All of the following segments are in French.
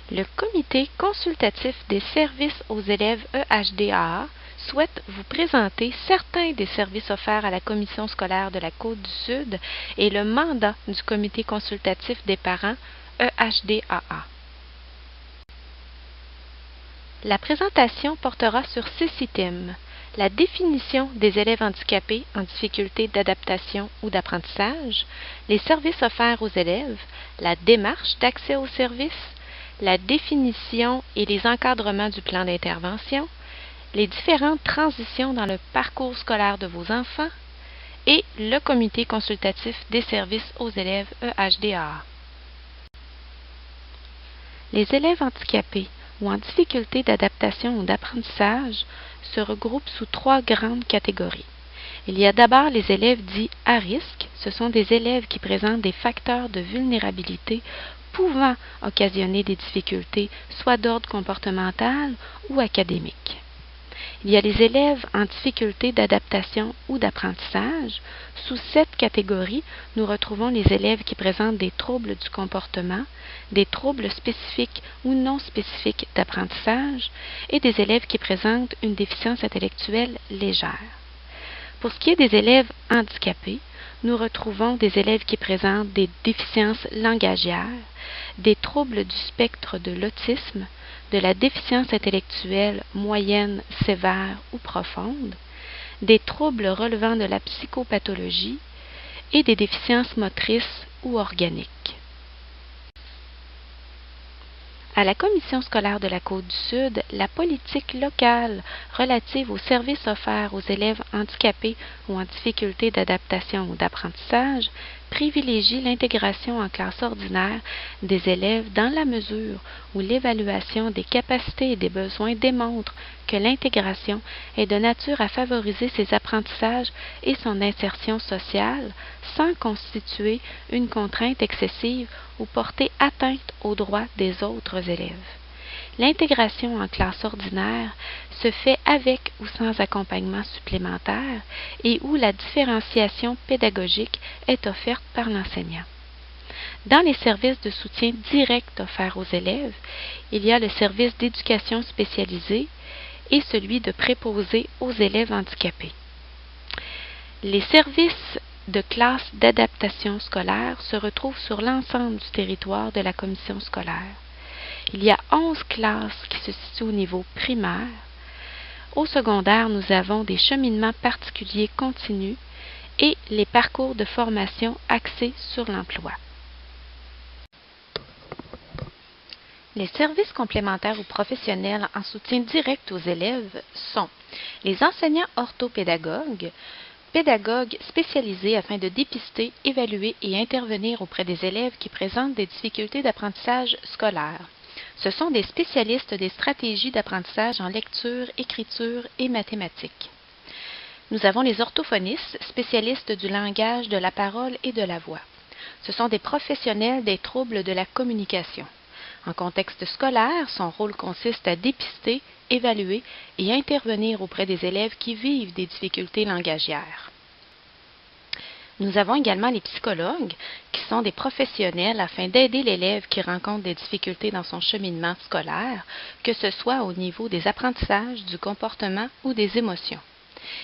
Le Comité consultatif des services aux élèves EHDAA souhaite vous présenter certains des services offerts à la Commission scolaire de la Côte-du-Sud et le mandat du Comité consultatif des parents EHDAA. La présentation portera sur 6 items. La définition des élèves handicapés en difficulté d'adaptation ou d'apprentissage, les services offerts aux élèves, la démarche d'accès aux services, la définition et les encadrements du plan d'intervention, les différentes transitions dans le parcours scolaire de vos enfants et le comité consultatif des services aux élèves EHDAA. Les élèves handicapés ou en difficulté d'adaptation ou d'apprentissage se regroupent sous 3 grandes catégories. Il y a d'abord les élèves dits à risque. Ce sont des élèves qui présentent des facteurs de vulnérabilité pouvant occasionner des difficultés soit d'ordre comportemental ou académique. Il y a les élèves en difficulté d'adaptation ou d'apprentissage. Sous cette catégorie, nous retrouvons les élèves qui présentent des troubles du comportement, des troubles spécifiques ou non spécifiques d'apprentissage et des élèves qui présentent une déficience intellectuelle légère. Pour ce qui est des élèves handicapés, nous retrouvons des élèves qui présentent des déficiences langagières, des troubles du spectre de l'autisme, de la déficience intellectuelle moyenne, sévère ou profonde, des troubles relevant de la psychopathologie et des déficiences motrices ou organiques. À la Commission scolaire de la Côte-du-Sud, la politique locale relative aux services offerts aux élèves handicapés ou en difficulté d'adaptation ou d'apprentissage privilégie l'intégration en classe ordinaire des élèves dans la mesure où l'évaluation des capacités et des besoins démontre que l'intégration est de nature à favoriser ses apprentissages et son insertion sociale sans constituer une contrainte excessive ou porter atteinte aux droits des autres élèves. L'intégration en classe ordinaire se fait avec ou sans accompagnement supplémentaire et où la différenciation pédagogique est offerte par l'enseignant. Dans les services de soutien direct offerts aux élèves, il y a le service d'éducation spécialisée et celui de préposé aux élèves handicapés. Les services de classe d'adaptation scolaire se retrouvent sur l'ensemble du territoire de la commission scolaire. Il y a 11 classes qui se situent au niveau primaire. Au secondaire, nous avons des cheminements particuliers continus et les parcours de formation axés sur l'emploi. Les services complémentaires ou professionnels en soutien direct aux élèves sont les enseignants orthopédagogues, pédagogues spécialisés afin de dépister, évaluer et intervenir auprès des élèves qui présentent des difficultés d'apprentissage scolaire. Ce sont des spécialistes des stratégies d'apprentissage en lecture, écriture et mathématiques. Nous avons les orthophonistes, spécialistes du langage, de la parole et de la voix. Ce sont des professionnels des troubles de la communication. En contexte scolaire, son rôle consiste à dépister, évaluer et intervenir auprès des élèves qui vivent des difficultés langagières. Nous avons également les psychologues, qui sont des professionnels afin d'aider l'élève qui rencontre des difficultés dans son cheminement scolaire, que ce soit au niveau des apprentissages, du comportement ou des émotions.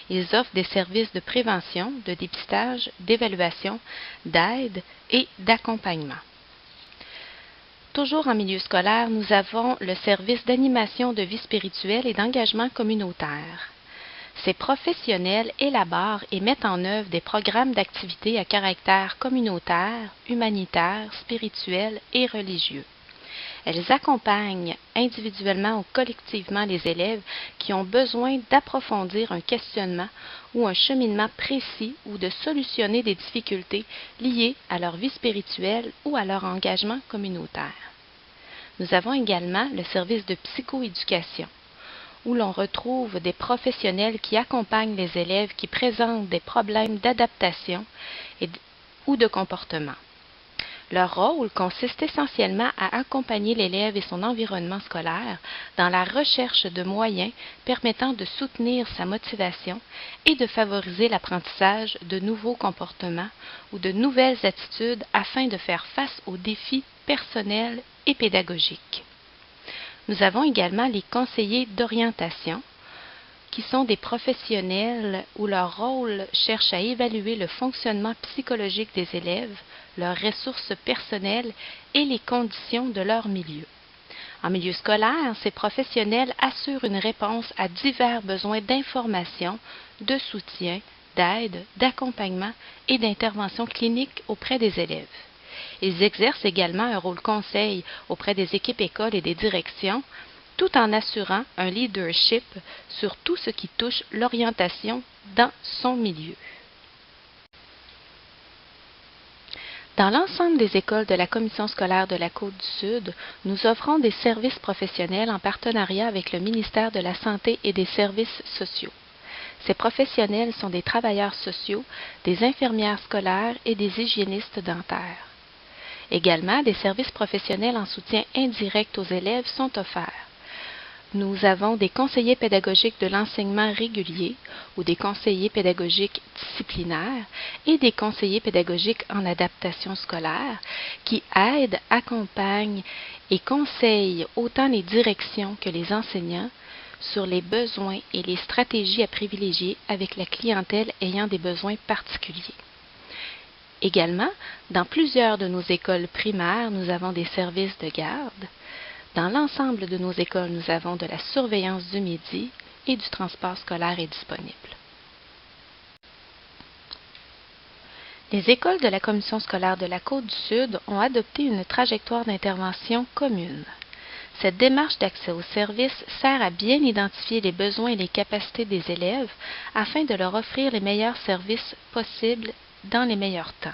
Ils offrent des services de prévention, de dépistage, d'évaluation, d'aide et d'accompagnement. Toujours en milieu scolaire, nous avons le service d'animation de vie spirituelle et d'engagement communautaire. Ces professionnels élaborent et mettent en œuvre des programmes d'activités à caractère communautaire, humanitaire, spirituel et religieux. Elles accompagnent individuellement ou collectivement les élèves qui ont besoin d'approfondir un questionnement ou un cheminement précis ou de solutionner des difficultés liées à leur vie spirituelle ou à leur engagement communautaire. Nous avons également le service de psychoéducation, où l'on retrouve des professionnels qui accompagnent les élèves qui présentent des problèmes d'adaptation ou de comportement. Leur rôle consiste essentiellement à accompagner l'élève et son environnement scolaire dans la recherche de moyens permettant de soutenir sa motivation et de favoriser l'apprentissage de nouveaux comportements ou de nouvelles attitudes afin de faire face aux défis personnels et pédagogiques. Nous avons également les conseillers d'orientation, qui sont des professionnels où leur rôle cherche à évaluer le fonctionnement psychologique des élèves, leurs ressources personnelles et les conditions de leur milieu. En milieu scolaire, ces professionnels assurent une réponse à divers besoins d'information, de soutien, d'aide, d'accompagnement et d'intervention clinique auprès des élèves. Ils exercent également un rôle conseil auprès des équipes écoles et des directions, tout en assurant un leadership sur tout ce qui touche l'orientation dans son milieu. Dans l'ensemble des écoles de la Commission scolaire de la Côte-du-Sud, nous offrons des services professionnels en partenariat avec le ministère de la Santé et des Services sociaux. Ces professionnels sont des travailleurs sociaux, des infirmières scolaires et des hygiénistes dentaires. Également, des services professionnels en soutien indirect aux élèves sont offerts. Nous avons des conseillers pédagogiques de l'enseignement régulier ou des conseillers pédagogiques disciplinaires et des conseillers pédagogiques en adaptation scolaire qui aident, accompagnent et conseillent autant les directions que les enseignants sur les besoins et les stratégies à privilégier avec la clientèle ayant des besoins particuliers. Également, dans plusieurs de nos écoles primaires, nous avons des services de garde. Dans l'ensemble de nos écoles, nous avons de la surveillance du midi et du transport scolaire est disponible. Les écoles de la Commission scolaire de la Côte-du-Sud ont adopté une trajectoire d'intervention commune. Cette démarche d'accès aux services sert à bien identifier les besoins et les capacités des élèves afin de leur offrir les meilleurs services possibles dans les meilleurs temps.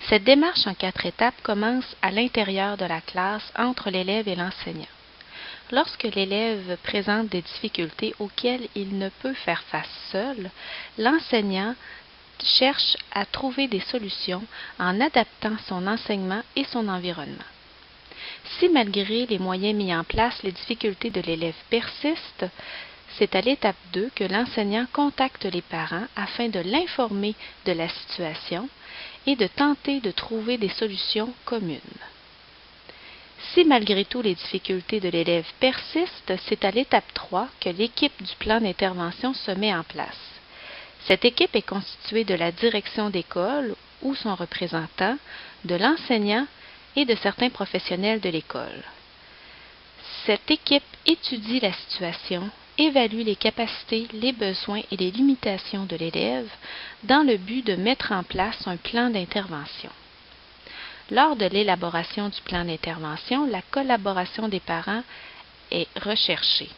Cette démarche en 4 étapes commence à l'intérieur de la classe entre l'élève et l'enseignant. Lorsque l'élève présente des difficultés auxquelles il ne peut faire face seul, l'enseignant cherche à trouver des solutions en adaptant son enseignement et son environnement. Si malgré les moyens mis en place, les difficultés de l'élève persistent, c'est à l'étape 2 que l'enseignant contacte les parents afin de l'informer de la situation et de tenter de trouver des solutions communes. Si malgré tout les difficultés de l'élève persistent, c'est à l'étape 3 que l'équipe du plan d'intervention se met en place. Cette équipe est constituée de la direction d'école ou son représentant, de l'enseignant et de certains professionnels de l'école. Cette équipe étudie la situation, évalue les capacités, les besoins et les limitations de l'élève dans le but de mettre en place un plan d'intervention. Lors de l'élaboration du plan d'intervention, la collaboration des parents est recherchée.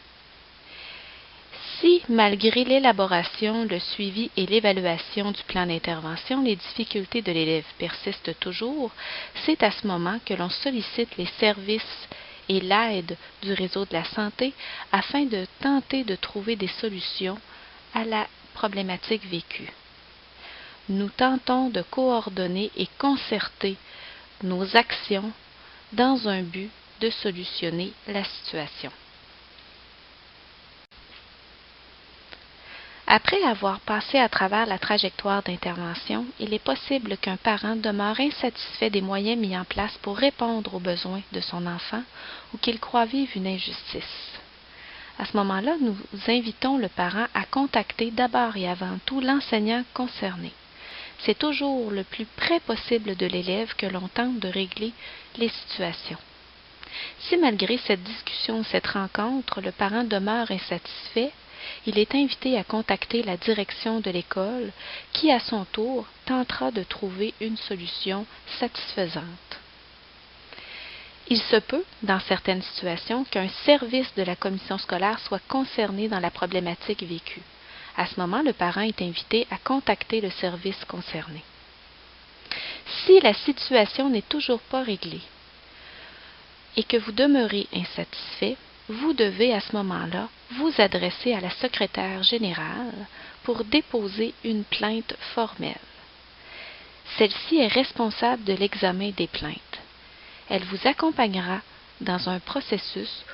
Si, malgré l'élaboration, le suivi et l'évaluation du plan d'intervention, les difficultés de l'élève persistent toujours, c'est à ce moment que l'on sollicite les services et l'aide du réseau de la santé afin de tenter de trouver des solutions à la problématique vécue. Nous tentons de coordonner et concerter nos actions dans un but de solutionner la situation. Après avoir passé à travers la trajectoire d'intervention, il est possible qu'un parent demeure insatisfait des moyens mis en place pour répondre aux besoins de son enfant ou qu'il croit vivre une injustice. À ce moment-là, nous invitons le parent à contacter d'abord et avant tout l'enseignant concerné. C'est toujours le plus près possible de l'élève que l'on tente de régler les situations. Si malgré cette discussion, cette rencontre, le parent demeure insatisfait, il est invité à contacter la direction de l'école qui, à son tour, tentera de trouver une solution satisfaisante. Il se peut, dans certaines situations, qu'un service de la commission scolaire soit concerné dans la problématique vécue. À ce moment, le parent est invité à contacter le service concerné. Si la situation n'est toujours pas réglée et que vous demeurez insatisfait, vous devez à ce moment-là vous adresser à la secrétaire générale pour déposer une plainte formelle. Celle-ci est responsable de l'examen des plaintes. Elle vous accompagnera dans un processus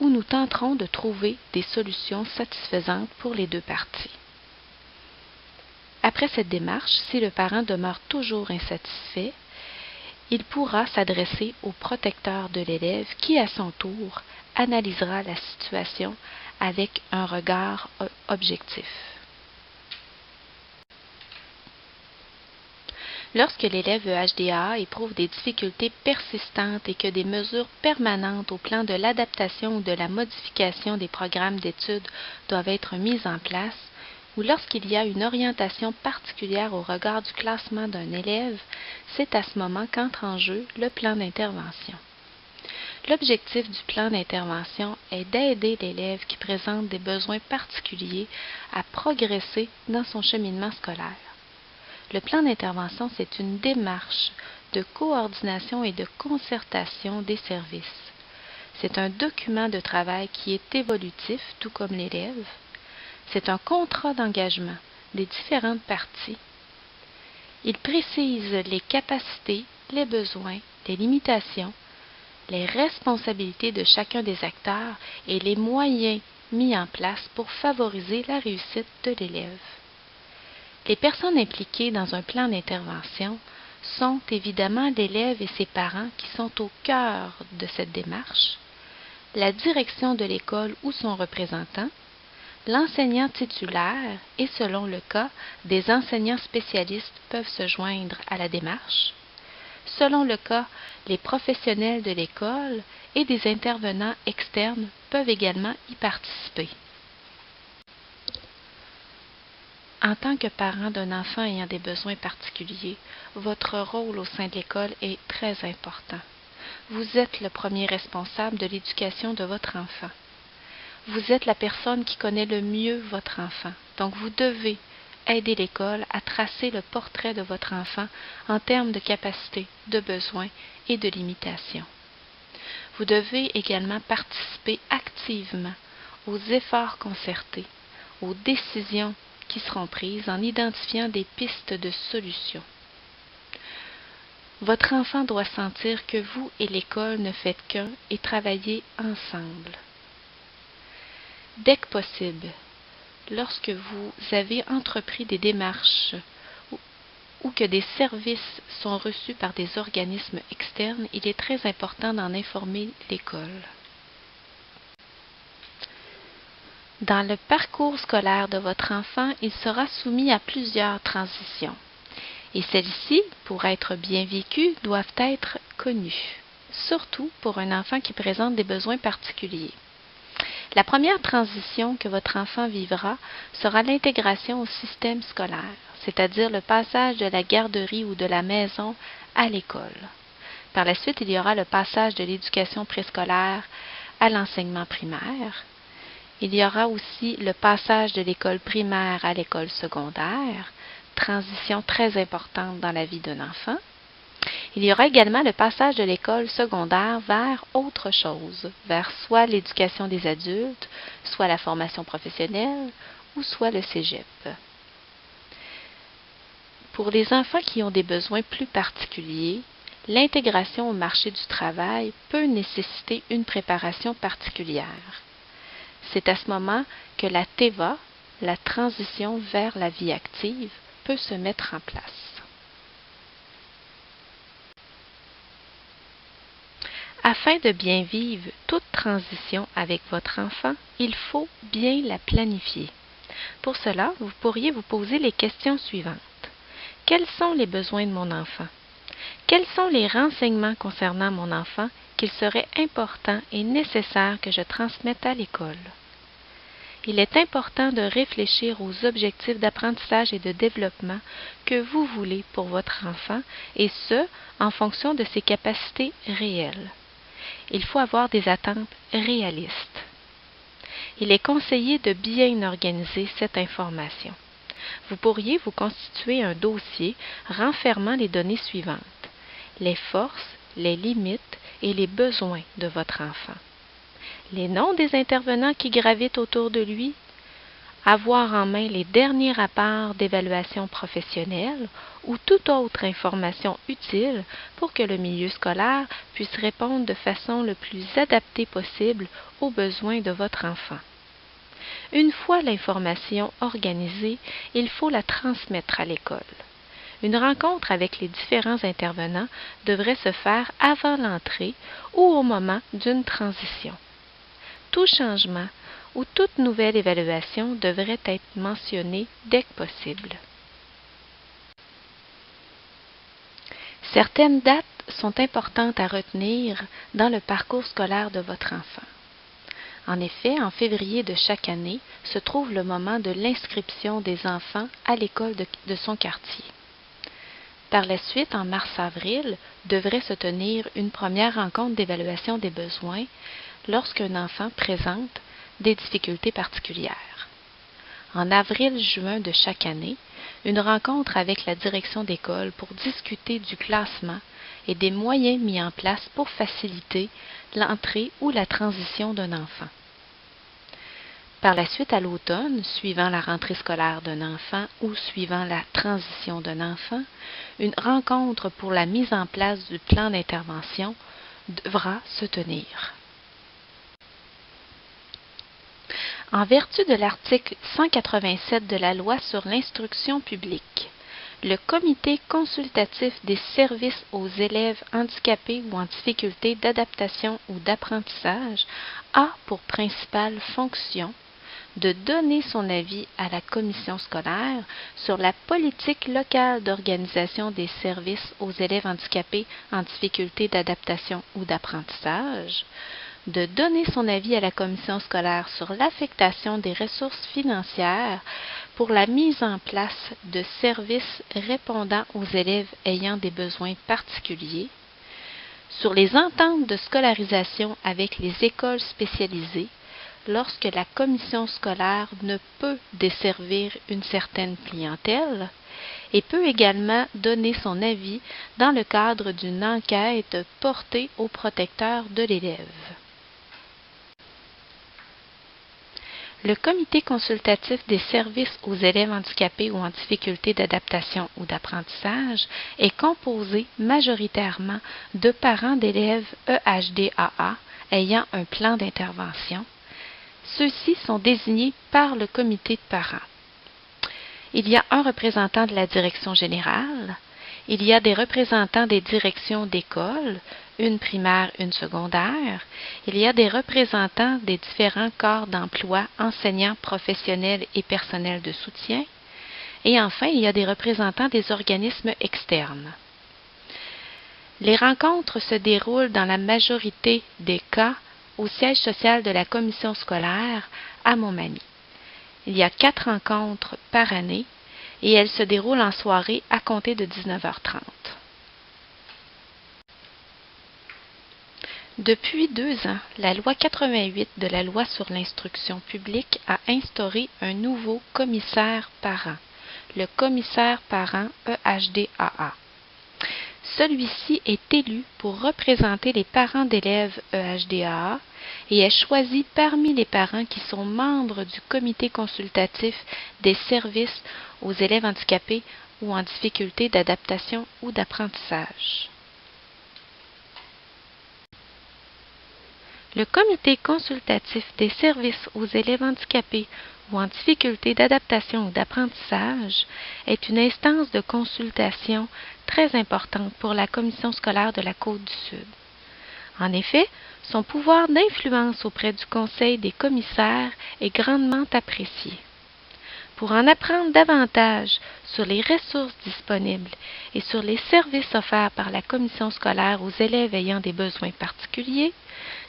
où nous tenterons de trouver des solutions satisfaisantes pour les deux parties. Après cette démarche, si le parent demeure toujours insatisfait, il pourra s'adresser au protecteur de l'élève qui, à son tour, analysera la situation avec un regard objectif. Lorsque l'élève EHDA éprouve des difficultés persistantes et que des mesures permanentes au plan de l'adaptation ou de la modification des programmes d'études doivent être mises en place, ou lorsqu'il y a une orientation particulière au regard du classement d'un élève, c'est à ce moment qu'entre en jeu le plan d'intervention. L'objectif du plan d'intervention est d'aider l'élève qui présente des besoins particuliers à progresser dans son cheminement scolaire. Le plan d'intervention, c'est une démarche de coordination et de concertation des services. C'est un document de travail qui est évolutif, tout comme l'élève. C'est un contrat d'engagement des différentes parties. Il précise les capacités, les besoins, les limitations, les responsabilités de chacun des acteurs et les moyens mis en place pour favoriser la réussite de l'élève. Les personnes impliquées dans un plan d'intervention sont évidemment l'élève et ses parents qui sont au cœur de cette démarche, la direction de l'école ou son représentant, l'enseignant titulaire et, selon le cas, des enseignants spécialistes peuvent se joindre à la démarche. Selon le cas, les professionnels de l'école et des intervenants externes peuvent également y participer. En tant que parent d'un enfant ayant des besoins particuliers, votre rôle au sein de l'école est très important. Vous êtes le premier responsable de l'éducation de votre enfant. Vous êtes la personne qui connaît le mieux votre enfant, donc vous devez aider l'école à tracer le portrait de votre enfant en termes de capacité, de besoins et de limitations. Vous devez également participer activement aux efforts concertés, aux décisions qui seront prises en identifiant des pistes de solutions. Votre enfant doit sentir que vous et l'école ne faites qu'un et travaillez ensemble. Dès que possible, lorsque vous avez entrepris des démarches ou que des services sont reçus par des organismes externes, il est très important d'en informer l'école. Dans le parcours scolaire de votre enfant, il sera soumis à plusieurs transitions. Et celles-ci, pour être bien vécues, doivent être connues, surtout pour un enfant qui présente des besoins particuliers. La première transition que votre enfant vivra sera l'intégration au système scolaire, c'est-à-dire le passage de la garderie ou de la maison à l'école. Par la suite, il y aura le passage de l'éducation préscolaire à l'enseignement primaire. Il y aura aussi le passage de l'école primaire à l'école secondaire, transition très importante dans la vie d'un enfant. Il y aura également le passage de l'école secondaire vers autre chose, vers soit l'éducation des adultes, soit la formation professionnelle, ou soit le cégep. Pour les enfants qui ont des besoins plus particuliers, l'intégration au marché du travail peut nécessiter une préparation particulière. C'est à ce moment que la TEVA, la transition vers la vie active, peut se mettre en place. Afin de bien vivre toute transition avec votre enfant, il faut bien la planifier. Pour cela, vous pourriez vous poser les questions suivantes. Quels sont les besoins de mon enfant? Quels sont les renseignements concernant mon enfant qu'il serait important et nécessaire que je transmette à l'école? Il est important de réfléchir aux objectifs d'apprentissage et de développement que vous voulez pour votre enfant, et ce, en fonction de ses capacités réelles. Il faut avoir des attentes réalistes. Il est conseillé de bien organiser cette information. Vous pourriez vous constituer un dossier renfermant les données suivantes: les forces, les limites et les besoins de votre enfant, les noms des intervenants qui gravitent autour de lui, avoir en main les derniers rapports d'évaluation professionnelle ou toute autre information utile pour que le milieu scolaire puisse répondre de façon le plus adaptée possible aux besoins de votre enfant. Une fois l'information organisée, il faut la transmettre à l'école. une rencontre avec les différents intervenants devrait se faire avant l'entrée ou au moment d'une transition. Tout changement ou toute nouvelle évaluation devrait être mentionnée dès que possible. Certaines dates sont importantes à retenir dans le parcours scolaire de votre enfant. En effet, en février de chaque année se trouve le moment de l'inscription des enfants à l'école de son quartier. Par la suite, en mars-avril, devrait se tenir une première rencontre d'évaluation des besoins lorsqu'un enfant présente des difficultés particulières. En avril-juin de chaque année, une rencontre avec la direction d'école pour discuter du classement et des moyens mis en place pour faciliter l'entrée ou la transition d'un enfant. Par la suite, à l'automne, suivant la rentrée scolaire d'un enfant ou suivant la transition d'un enfant, une rencontre pour la mise en place du plan d'intervention devra se tenir. En vertu de l'article 187 de la Loi sur l'instruction publique, le Comité consultatif des services aux élèves handicapés ou en difficulté d'adaptation ou d'apprentissage a pour principale fonction de donner son avis à la commission scolaire sur la politique locale d'organisation des services aux élèves handicapés en difficulté d'adaptation ou d'apprentissage, de donner son avis à la commission scolaire sur l'affectation des ressources financières pour la mise en place de services répondant aux élèves ayant des besoins particuliers, sur les ententes de scolarisation avec les écoles spécialisées lorsque la commission scolaire ne peut desservir une certaine clientèle, et peut également donner son avis dans le cadre d'une enquête portée au protecteur de l'élève. Le Comité consultatif des services aux élèves handicapés ou en difficulté d'adaptation ou d'apprentissage est composé majoritairement de parents d'élèves EHDAA ayant un plan d'intervention. Ceux-ci sont désignés par le comité de parents. Il y a un représentant de la direction générale, il y a des représentants des directions d'école, une primaire, une secondaire, il y a des représentants des différents corps d'emploi, enseignants, professionnels et personnels de soutien, et enfin, il y a des représentants des organismes externes. Les rencontres se déroulent dans la majorité des cas au siège social de la commission scolaire à Montmagny. Il y a 4 rencontres par année et elles se déroulent en soirée à compter de 19h30. Depuis 2 ans, la loi 88 de la Loi sur l'instruction publique a instauré un nouveau commissaire parent, le commissaire parent EHDAA. Celui-ci est élu pour représenter les parents d'élèves EHDAA et est choisi parmi les parents qui sont membres du comité consultatif des services aux élèves handicapés ou en difficulté d'adaptation ou d'apprentissage. Le comité consultatif des services aux élèves handicapés ou en difficulté d'adaptation ou d'apprentissage est une instance de consultation très importante pour la commission scolaire de la Côte-du-Sud. En effet, son pouvoir d'influence auprès du Conseil des commissaires est grandement apprécié. Pour en apprendre davantage sur les ressources disponibles et sur les services offerts par la commission scolaire aux élèves ayant des besoins particuliers,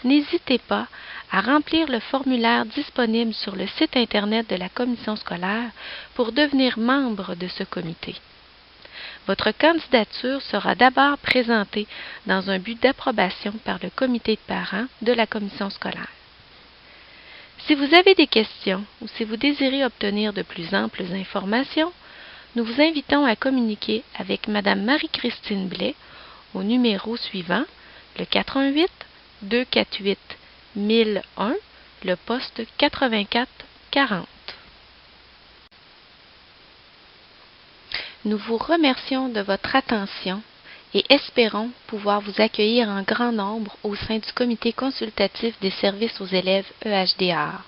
n'hésitez pas à remplir le formulaire disponible sur le site Internet de la commission scolaire pour devenir membre de ce comité. Votre candidature sera d'abord présentée dans un but d'approbation par le comité de parents de la commission scolaire. Si vous avez des questions ou si vous désirez obtenir de plus amples informations, nous vous invitons à communiquer avec Mme Marie-Christine Blais au numéro suivant, le 418 248 1001, le poste 84 40. Nous vous remercions de votre attention et espérons pouvoir vous accueillir en grand nombre au sein du comité consultatif des services aux élèves EHDAA.